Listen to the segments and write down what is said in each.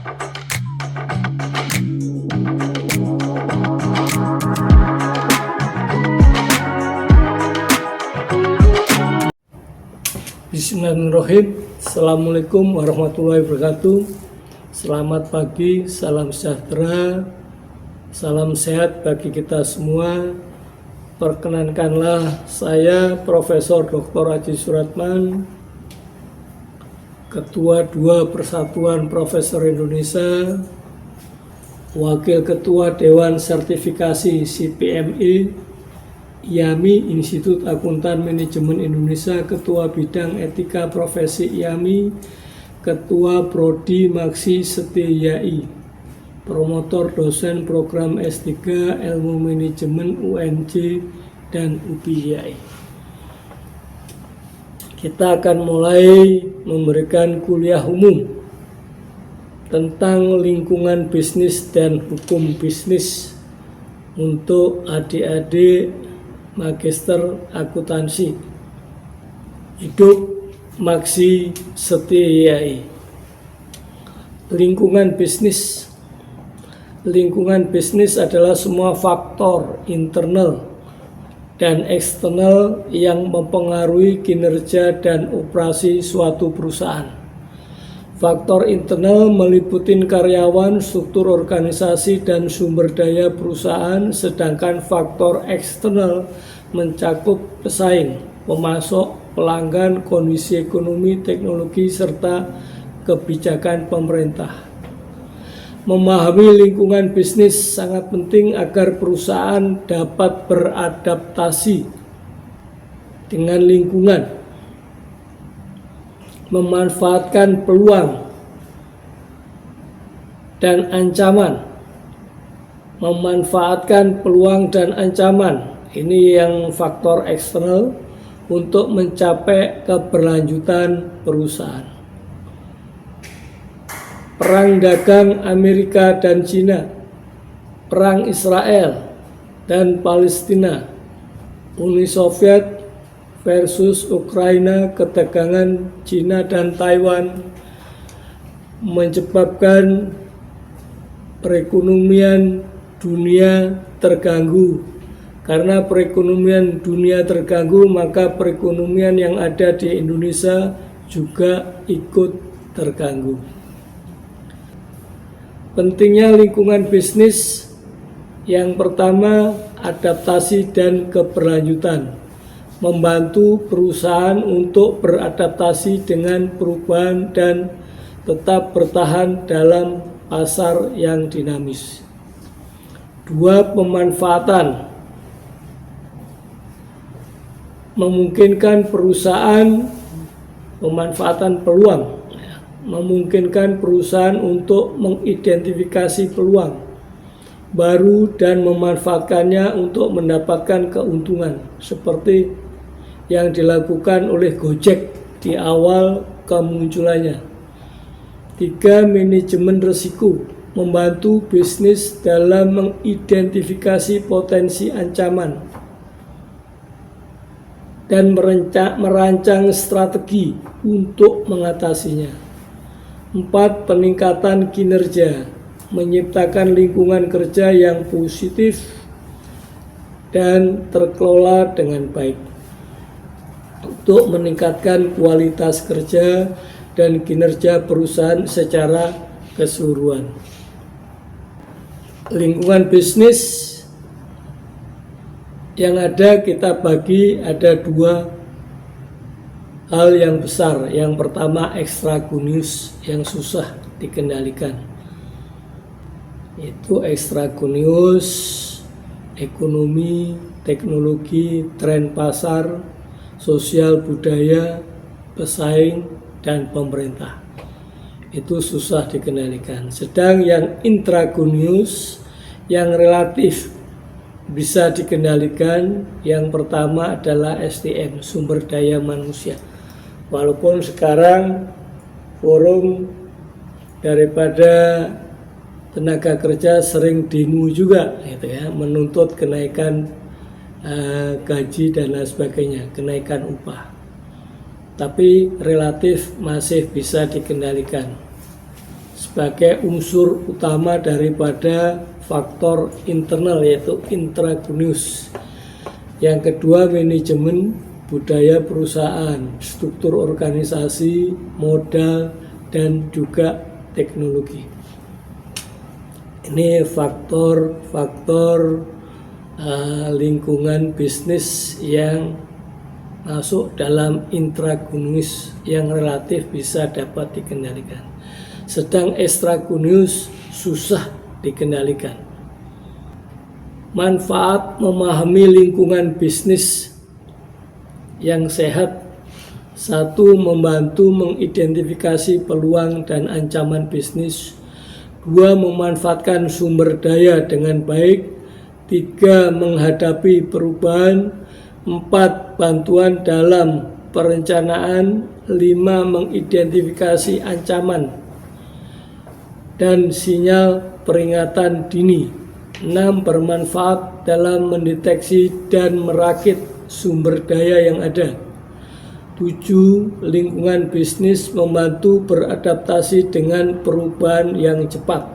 Bismillahirrahmanirrahim. Assalamualaikum warahmatullahi wabarakatuh. Selamat pagi, salam sejahtera, salam sehat bagi kita semua. Perkenankanlah saya Profesor Dr. Aji Suratman, Ketua 2 Persatuan Profesor Indonesia, Wakil Ketua Dewan Sertifikasi CPMI, IAMI Institut Akuntan Manajemen Indonesia, Ketua Bidang Etika Profesi IAMI, Ketua Prodi Maksi Setiai, Promotor Dosen Program S3 Ilmu Manajemen UNJ dan UPI. Kita akan mulai memberikan kuliah umum tentang lingkungan bisnis dan hukum bisnis untuk adik-adik Magister Akuntansi hidup Maksi Setiai. Lingkungan bisnis. Lingkungan bisnis adalah semua faktor internal dan eksternal yang mempengaruhi kinerja dan operasi suatu perusahaan. Faktor internal meliputi karyawan, struktur organisasi, dan sumber daya perusahaan, sedangkan faktor eksternal mencakup pesaing, pemasok, pelanggan, kondisi ekonomi, teknologi, serta kebijakan pemerintah. Memahami lingkungan bisnis sangat penting agar perusahaan dapat beradaptasi dengan lingkungan, memanfaatkan peluang dan ancaman. Memanfaatkan peluang dan ancaman, ini yang faktor eksternal untuk mencapai keberlanjutan perusahaan. Perang dagang Amerika dan Cina, perang Israel dan Palestina, Uni Soviet versus Ukraina, ketegangan Cina dan Taiwan menyebabkan perekonomian dunia terganggu. Karena perekonomian dunia terganggu, maka perekonomian yang ada di Indonesia juga ikut terganggu. Pentingnya lingkungan bisnis, yang pertama adaptasi dan keberlanjutan. Membantu perusahaan untuk beradaptasi dengan perubahan dan tetap bertahan dalam pasar yang dinamis. 2. Pemanfaatan. Memungkinkan perusahaan, pemanfaatan peluang, memungkinkan perusahaan untuk mengidentifikasi peluang baru dan memanfaatkannya untuk mendapatkan keuntungan, seperti yang dilakukan oleh Gojek di awal kemunculannya. 3. Manajemen risiko. Membantu bisnis dalam mengidentifikasi potensi ancaman dan merancang strategi untuk mengatasinya. 4. Peningkatan kinerja. Menciptakan lingkungan kerja yang positif dan terkelola dengan baik untuk meningkatkan kualitas kerja dan kinerja perusahaan secara keseluruhan. Lingkungan bisnis yang ada kita bagi ada 2 hal yang besar. Yang pertama ekstrakunus yang susah dikendalikan. Itu ekstrakunus, ekonomi, teknologi, tren pasar, sosial budaya, pesaing, dan pemerintah. Itu susah dikendalikan. Sedang yang intragonius, yang relatif bisa dikendalikan, yang pertama adalah SDM, sumber daya manusia. Walaupun sekarang forum daripada tenaga kerja sering demo juga, gitu ya, menuntut kenaikan gaji dan lain sebagainya, kenaikan upah. Tapi relatif masih bisa dikendalikan. sebagai unsur utama daripada faktor internal, yaitu intragonius. Yang kedua, manajemen budaya perusahaan, struktur organisasi, modal, dan juga teknologi. Ini faktor-faktor lingkungan bisnis yang masuk dalam intragonius yang relatif bisa dapat dikendalikan. Sedang ekstragonius susah dikendalikan. Manfaat memahami lingkungan bisnis yang sehat: 1. Membantu mengidentifikasi peluang dan ancaman bisnis. 2. Memanfaatkan sumber daya dengan baik. 3. Menghadapi perubahan. 4. Bantuan dalam perencanaan. 5. Mengidentifikasi ancaman dan sinyal peringatan dini. 6. Bermanfaat dalam mendeteksi dan merakit sumber daya yang ada. 7. Lingkungan bisnis membantu beradaptasi dengan perubahan yang cepat.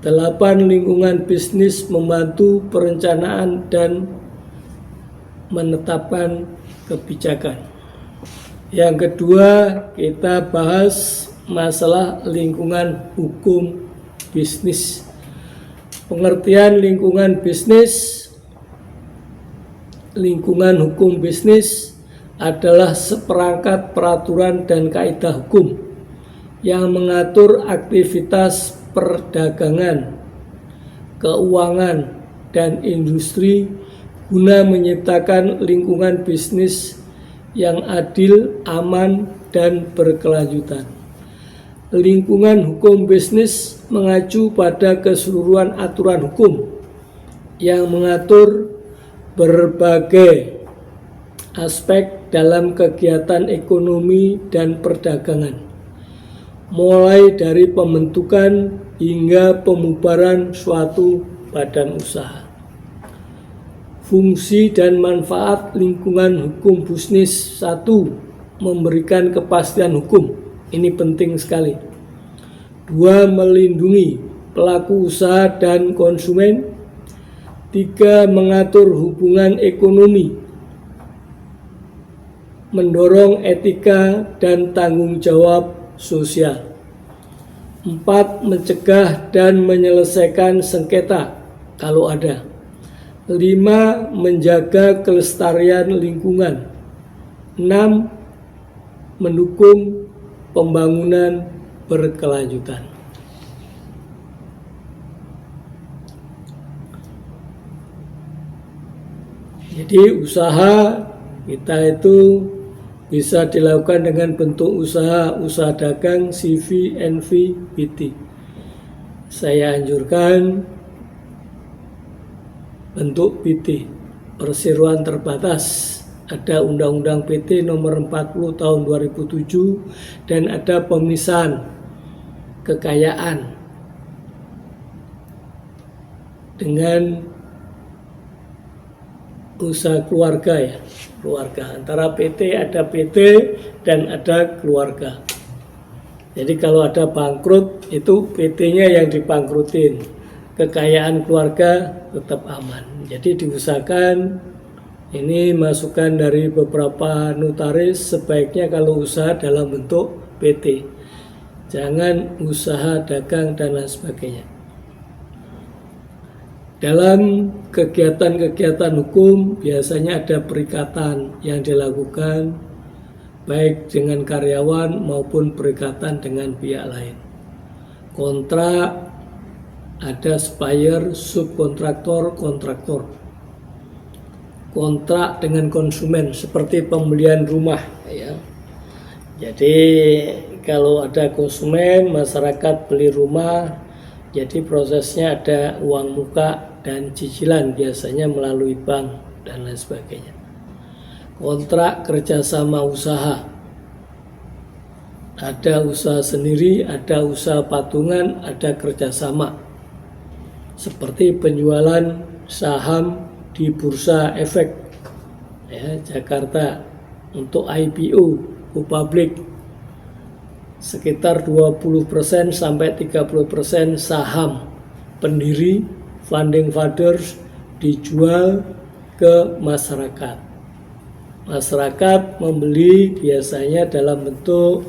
8. Lingkungan bisnis membantu perencanaan dan menetapkan kebijakan. Yang kedua, kita bahas masalah lingkungan hukum bisnis. Pengertian lingkungan bisnis. Lingkungan hukum bisnis adalah seperangkat peraturan dan kaidah hukum yang mengatur aktivitas perdagangan, keuangan, dan industri guna menciptakan lingkungan bisnis yang adil, aman, dan berkelanjutan. Lingkungan hukum bisnis mengacu pada keseluruhan aturan hukum yang mengatur berbagai aspek dalam kegiatan ekonomi dan perdagangan, mulai dari pembentukan hingga pembubaran suatu badan usaha. Fungsi dan manfaat lingkungan hukum bisnis: 1. Memberikan kepastian hukum. Ini penting sekali. 2. Melindungi pelaku usaha dan konsumen. 3. Mengatur hubungan ekonomi, mendorong etika dan tanggung jawab sosial. 4. Mencegah dan menyelesaikan sengketa kalau ada. 5. Menjaga kelestarian lingkungan. 6. Mendukung pembangunan berkelanjutan. Jadi usaha kita itu bisa dilakukan dengan bentuk usaha dagang, CV, NV, PT. Saya anjurkan bentuk PT, perseroan terbatas. Ada Undang-Undang PT nomor 40 tahun 2007 dan ada pemisahan kekayaan dengan usaha keluarga, keluarga. Antara PT ada PT dan ada keluarga. Jadi kalau ada bangkrut itu PT-nya yang dibangkrutin, kekayaan keluarga tetap aman. Jadi diusahakan, ini masukan dari beberapa notaris, sebaiknya kalau usaha dalam bentuk PT, jangan usaha dagang dan lain sebagainya. Dalam kegiatan-kegiatan hukum biasanya ada perikatan yang dilakukan baik dengan karyawan maupun perikatan dengan pihak lain. Kontrak, ada supplier, subkontraktor, kontraktor. Kontrak dengan konsumen seperti pembelian rumah, ya. Jadi kalau ada konsumen, masyarakat beli rumah, jadi prosesnya ada uang muka dan cicilan, biasanya melalui bank dan lain sebagainya. Kontrak kerjasama usaha, ada usaha sendiri, ada usaha patungan, ada kerjasama, seperti penjualan saham di Bursa Efek, ya, Jakarta untuk IPO, go public. sekitar 20% sampai 30% saham pendiri founding fathers dijual ke masyarakat. Masyarakat membeli biasanya dalam bentuk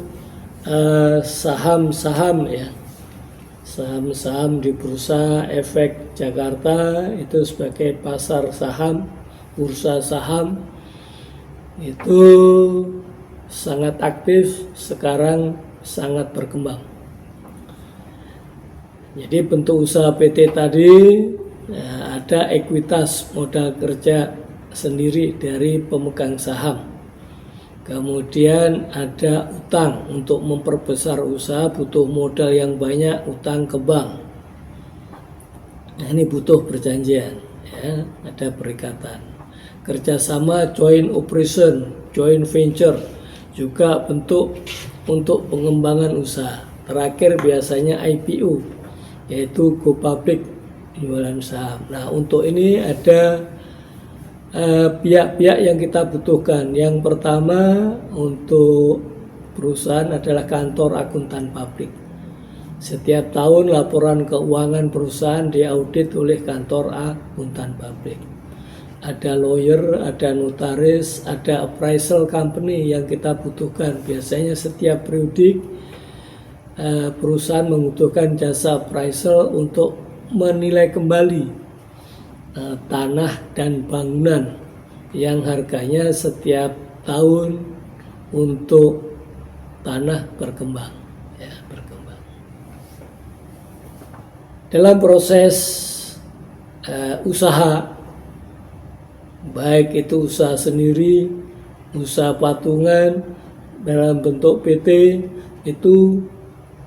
saham-saham ya. Saham-saham di Bursa Efek Jakarta itu sebagai pasar saham, bursa saham itu sangat aktif, sekarang sangat berkembang. Jadi bentuk usaha PT tadi ya, ada ekuitas modal kerja sendiri dari pemegang saham. Kemudian ada utang, untuk memperbesar usaha butuh modal yang banyak, utang ke bank. Nah, ini butuh perjanjian, ya, ada perikatan. Kerjasama joint operation, joint venture juga bentuk untuk pengembangan usaha. Terakhir biasanya IPO, yaitu go public, jualan saham. Nah, untuk ini ada pihak-pihak yang kita butuhkan. Yang pertama untuk perusahaan adalah kantor akuntan publik. Setiap tahun laporan keuangan perusahaan diaudit oleh kantor akuntan publik. Ada lawyer, ada notaris, ada appraisal company yang kita butuhkan. Biasanya setiap periodik perusahaan membutuhkan jasa appraisal untuk menilai kembali tanah dan bangunan yang harganya setiap tahun untuk tanah berkembang, ya, berkembang. Dalam proses usaha, baik itu usaha sendiri, usaha patungan dalam bentuk PT, itu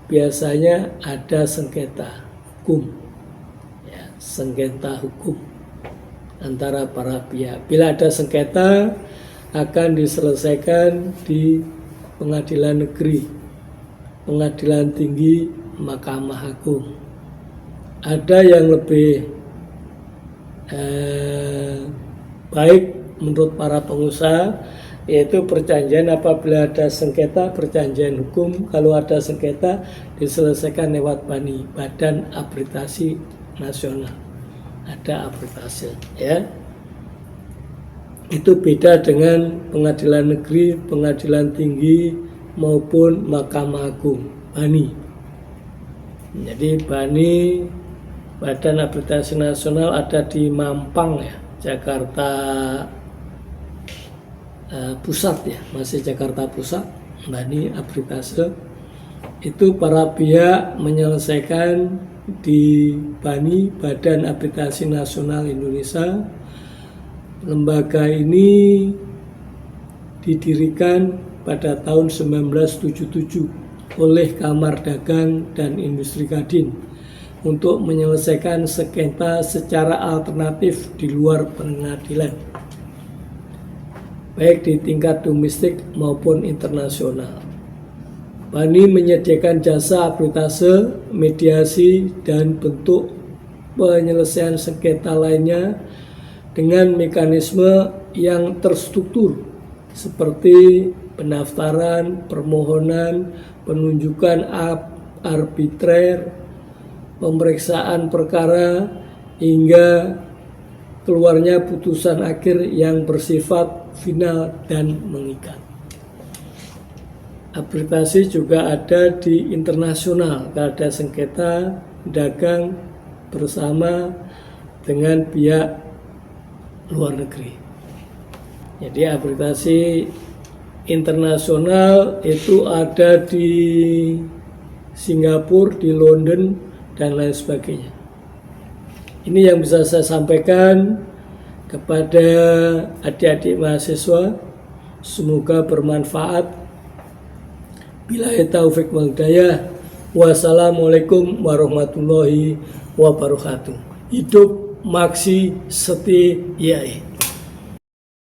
biasanya ada sengketa hukum, ya, sengketa hukum antara para pihak. Bila ada sengketa akan diselesaikan di pengadilan negeri, pengadilan tinggi, Mahkamah Agung. Ada yang lebih baik menurut para pengusaha, yaitu perjanjian apabila ada sengketa, perjanjian hukum. Kalau ada sengketa diselesaikan lewat BANI, Badan Arbitrasi Nasional. Ada arbitrase, ya. Itu beda dengan pengadilan negeri, pengadilan tinggi maupun Mahkamah Agung, BANI. Jadi BANI, Badan Arbitrasi Nasional, ada di Mampang, ya, Jakarta Pusat, ya, masih Jakarta Pusat. BANI arbitrase itu para pihak menyelesaikan di BANI, Badan Arbitrasi Nasional Indonesia. Lembaga ini didirikan pada tahun 1977 oleh Kamar Dagang dan Industri Kadin untuk menyelesaikan sengketa secara alternatif di luar pengadilan, baik di tingkat domestik maupun internasional. BANI menyediakan jasa arbitrase, mediasi, dan bentuk penyelesaian sengketa lainnya dengan mekanisme yang terstruktur seperti pendaftaran, permohonan, penunjukan arbitrer, pemeriksaan perkara, hingga keluarnya putusan akhir yang bersifat final dan mengikat. Arbitrasi juga ada di internasional, ada sengketa dagang bersama dengan pihak luar negeri. Jadi arbitrasi internasional itu ada di Singapura, di London, dan lain sebagainya. Ini yang bisa saya sampaikan kepada adik-adik mahasiswa. Semoga bermanfaat. Billahi taufik wal hidayah. Wassalamualaikum warahmatullahi wabarakatuh. Hidup Maksi Setiae.